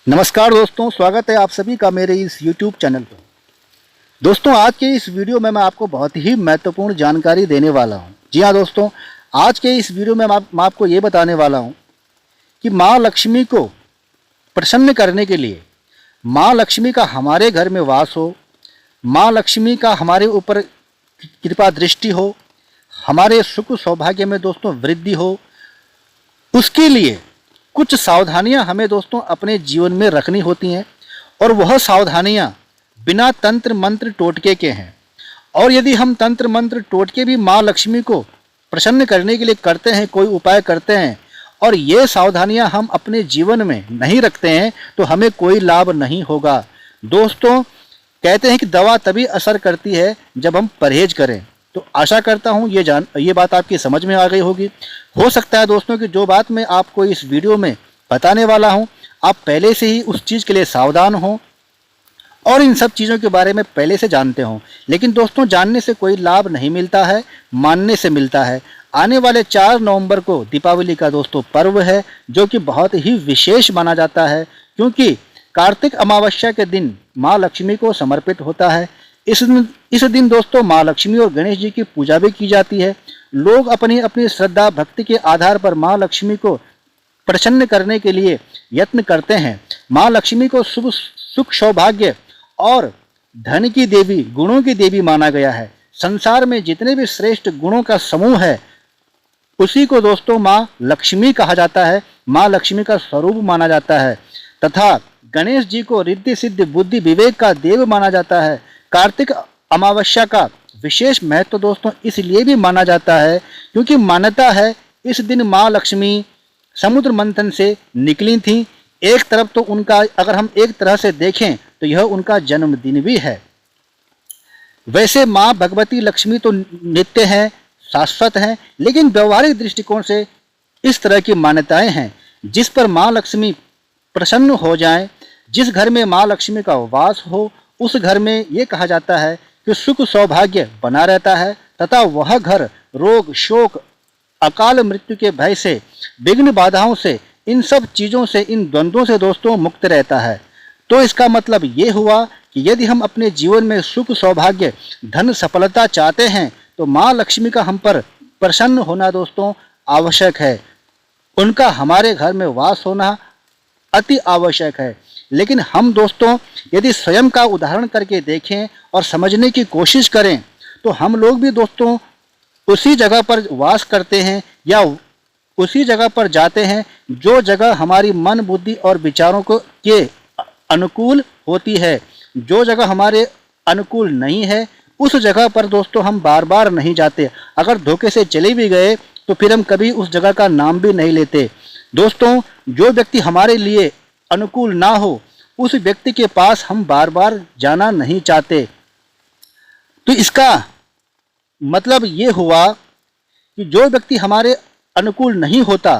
नमस्कार दोस्तों, स्वागत है आप सभी का मेरे इस YouTube चैनल पर। दोस्तों, आज के इस वीडियो में मैं आपको बहुत ही महत्वपूर्ण जानकारी देने वाला हूं। जी हाँ दोस्तों, आज के इस वीडियो में मैं आपको ये बताने वाला हूं कि माँ लक्ष्मी को प्रसन्न करने के लिए, माँ लक्ष्मी का हमारे घर में वास हो, माँ लक्ष्मी का हमारे ऊपर कृपा दृष्टि हो, हमारे सुख सौभाग्य में दोस्तों वृद्धि हो, उसके लिए कुछ सावधानियां हमें दोस्तों अपने जीवन में रखनी होती हैं। और वह सावधानियां बिना तंत्र मंत्र टोटके के हैं। और यदि हम तंत्र मंत्र टोटके भी माँ लक्ष्मी को प्रसन्न करने के लिए करते हैं, कोई उपाय करते हैं, और ये सावधानियां हम अपने जीवन में नहीं रखते हैं, तो हमें कोई लाभ नहीं होगा। दोस्तों, कहते हैं कि दवा तभी असर करती है जब हम परहेज करें। तो आशा करता हूँ ये बात आपकी समझ में आ गई होगी। हो सकता है दोस्तों कि जो बात मैं आपको इस वीडियो में बताने वाला हूँ, आप पहले से ही उस चीज़ के लिए सावधान हो और इन सब चीज़ों के बारे में पहले से जानते हो। लेकिन दोस्तों, जानने से कोई लाभ नहीं मिलता है, मानने से मिलता है। आने वाले 4 नवंबर को दीपावली का दोस्तों पर्व है, जो कि बहुत ही विशेष माना जाता है, क्योंकि कार्तिक अमावस्या के दिन माँ लक्ष्मी को समर्पित होता है। इस दिन दोस्तों माँ लक्ष्मी और गणेश जी की पूजा भी की जाती है। लोग अपनी अपनी श्रद्धा भक्ति के आधार पर माँ लक्ष्मी को प्रसन्न करने के लिए यत्न करते हैं। माँ लक्ष्मी को शुभ सुख सौभाग्य और धन की देवी, गुणों की देवी माना गया है। संसार में जितने भी श्रेष्ठ गुणों का समूह है, उसी को दोस्तों माँ लक्ष्मी कहा जाता है, माँ लक्ष्मी का स्वरूप माना जाता है। तथा गणेश जी को रिद्धि सिद्धि बुद्धि विवेक का देव माना जाता है। कार्तिक अमावस्या का विशेष महत्व दोस्तों इसलिए भी माना जाता है क्योंकि मान्यता है इस दिन माँ लक्ष्मी समुद्र मंथन से निकली थी। एक तरफ तो उनका, अगर हम एक तरह से देखें तो यह उनका जन्मदिन भी है। वैसे माँ भगवती लक्ष्मी तो नित्य हैं, शाश्वत हैं, लेकिन व्यवहारिक दृष्टिकोण से इस तरह की मान्यताएं हैं जिस पर माँ लक्ष्मी प्रसन्न हो जाएं। जिस घर में माँ लक्ष्मी का वास हो, उस घर में ये कहा जाता है कि सुख सौभाग्य बना रहता है तथा वह घर रोग शोक अकाल मृत्यु के भय से, विघ्न बाधाओं से, इन सब चीज़ों से, इन द्वंद्वों से दोस्तों मुक्त रहता है। तो इसका मतलब ये हुआ कि यदि हम अपने जीवन में सुख सौभाग्य धन सफलता चाहते हैं तो माँ लक्ष्मी का हम पर प्रसन्न होना दोस्तों आवश्यक है। उनका हमारे घर में वास होना अति आवश्यक है। लेकिन हम दोस्तों यदि स्वयं का उदाहरण करके देखें और समझने की कोशिश करें तो हम लोग भी दोस्तों उसी जगह पर वास करते हैं या उसी जगह पर जाते हैं जो जगह हमारी मन बुद्धि और विचारों के अनुकूल होती है। जो जगह हमारे अनुकूल नहीं है उस जगह पर दोस्तों हम बार बार नहीं जाते। अगर धोखे से चले भी गए तो फिर हम कभी उस जगह का नाम भी नहीं लेते। दोस्तों, जो व्यक्ति हमारे लिए अनुकूल ना हो उस व्यक्ति के पास हम बार बार जाना नहीं चाहते। तो इसका मतलब ये हुआ कि जो व्यक्ति हमारे अनुकूल नहीं होता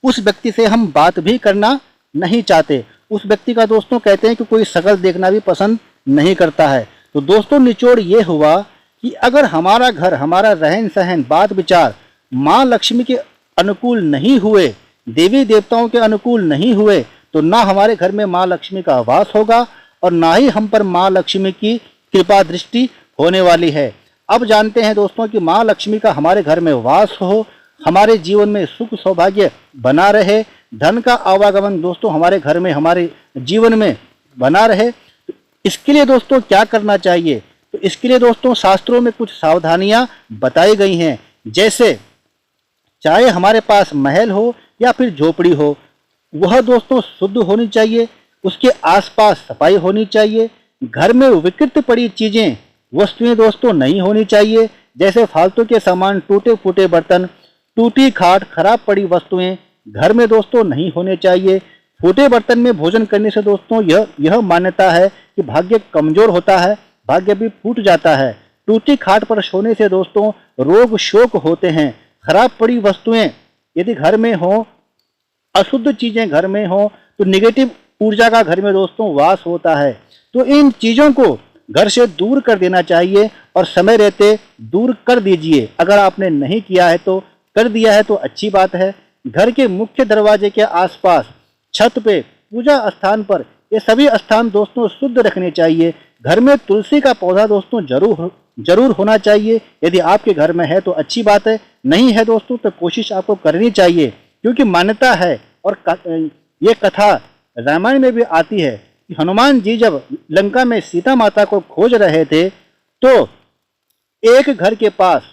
उस व्यक्ति से हम बात भी करना नहीं चाहते। उस व्यक्ति का दोस्तों कहते हैं कि कोई शक्ल देखना भी पसंद नहीं करता है। तो दोस्तों निचोड़ ये हुआ कि अगर हमारा घर, हमारा रहन सहन, बात विचार माँ लक्ष्मी के अनुकूल नहीं हुए, देवी देवताओं के अनुकूल नहीं हुए, तो ना हमारे घर में माँ लक्ष्मी का वास होगा और ना ही हम पर माँ लक्ष्मी की कृपा दृष्टि होने वाली है। अब जानते हैं दोस्तों कि माँ लक्ष्मी का हमारे घर में वास हो, हमारे जीवन में सुख सौभाग्य बना रहे, धन का आवागमन दोस्तों हमारे घर में, हमारे जीवन में बना रहे। तो इसके लिए दोस्तों क्या करना चाहिए? तो इसके लिए दोस्तों शास्त्रों में कुछ सावधानियां बताई गई हैं। जैसे चाहे हमारे पास महल हो या फिर झोपड़ी हो, वह दोस्तों शुद्ध होनी चाहिए, उसके आसपास सफाई होनी चाहिए। घर में विकृत पड़ी चीज़ें, वस्तुएं दोस्तों नहीं होनी चाहिए। जैसे फालतू के सामान, टूटे फूटे बर्तन, टूटी खाट, खराब पड़ी वस्तुएं घर में दोस्तों नहीं होने चाहिए। फूटे बर्तन में भोजन करने से दोस्तों यह मान्यता है कि भाग्य कमजोर होता है, भाग्य भी फूट जाता है। टूटी खाट पर सोने से दोस्तों रोग शोक होते हैं। खराब पड़ी वस्तुएं यदि घर में हो, अशुद्ध चीजें घर में हो, तो नेगेटिव ऊर्जा का घर में दोस्तों वास होता है। तो इन चीजों को घर से दूर कर देना चाहिए और समय रहते दूर कर दीजिए। अगर आपने नहीं किया है तो कर दिया है तो अच्छी बात है। घर के मुख्य दरवाजे के आसपास, छत पे, पूजा स्थान पर ये सभी स्थान दोस्तों शुद्ध रखने चाहिए। घर में तुलसी का पौधा दोस्तों जरूर होना चाहिए। यदि आपके घर में है तो अच्छी बात है, नहीं है दोस्तों तो कोशिश आपको करनी चाहिए, क्योंकि मान्यता है और ये कथा रामायण में भी आती है कि हनुमान जी जब लंका में सीता माता को खोज रहे थे तो एक घर के पास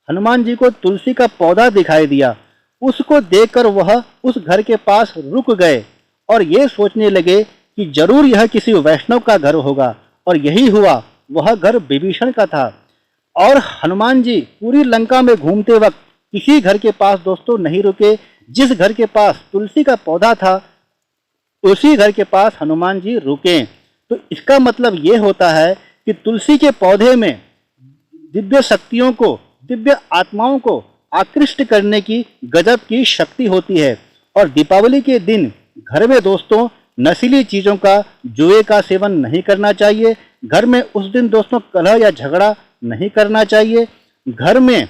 हनुमान जी को तुलसी का पौधा दिखाई दिया। उसको देखकर वह उस घर के पास रुक गए और ये सोचने लगे कि जरूर यह किसी वैष्णव का घर होगा, और यही हुआ। वह घर विभीषण का था। और हनुमान जी पूरी लंका में घूमते वक्त किसी घर के पास दोस्तों नहीं रुके। जिस घर के पास तुलसी का पौधा था उसी घर के पास हनुमान जी रुके। तो इसका मतलब ये होता है कि तुलसी के पौधे में दिव्य शक्तियों को, दिव्य आत्माओं को आकृष्ट करने की गजब की शक्ति होती है। और दीपावली के दिन घर में दोस्तों नशीली चीज़ों का, जुए का सेवन नहीं करना चाहिए। घर में उस दिन दोस्तों कलह या झगड़ा नहीं करना चाहिए। घर में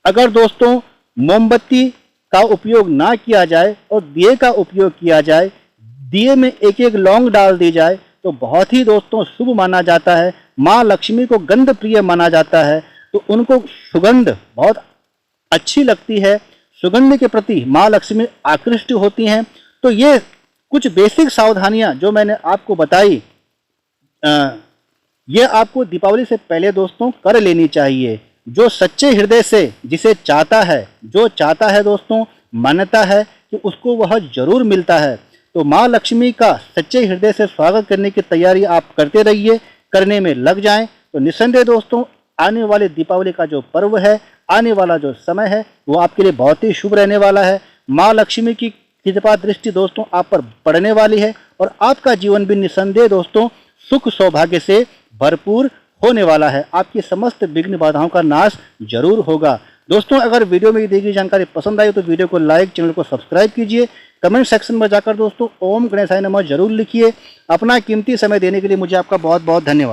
अगर दोस्तों मोमबत्ती का उपयोग ना किया जाए और दिए का उपयोग किया जाए, दिए में एक एक लौंग डाल दी जाए तो बहुत ही दोस्तों शुभ माना जाता है। माँ लक्ष्मी को गंध प्रिय माना जाता है, तो उनको सुगंध बहुत अच्छी लगती है। सुगंध के प्रति माँ लक्ष्मी आकृष्ट होती हैं। तो ये कुछ बेसिक सावधानियां जो मैंने आपको बताई, ये आपको दीपावली से पहले दोस्तों कर लेनी चाहिए। जो सच्चे हृदय से जिसे चाहता है, जो चाहता है दोस्तों, मान्यता है कि उसको वह जरूर मिलता है। तो माँ लक्ष्मी का सच्चे हृदय से स्वागत करने की तैयारी आप करते रहिए, करने में लग जाएं तो निस्संदेह दोस्तों आने वाले दीपावली का जो पर्व है, आने वाला जो समय है, वो आपके लिए बहुत ही शुभ रहने वाला है। माँ लक्ष्मी की कृपा दृष्टि दोस्तों आप पर पड़ने वाली है और आपका जीवन भी निस्संदेह दोस्तों सुख सौभाग्य से भरपूर होने वाला है। आपकी समस्त विघ्न बाधाओं का नाश जरूर होगा। दोस्तों अगर वीडियो में दी गई जानकारी पसंद आई तो वीडियो को लाइक, चैनल को सब्सक्राइब कीजिए। कमेंट सेक्शन में जाकर दोस्तों ओम गणेशाय नमः जरूर लिखिए। अपना कीमती समय देने के लिए मुझे आपका बहुत बहुत धन्यवाद।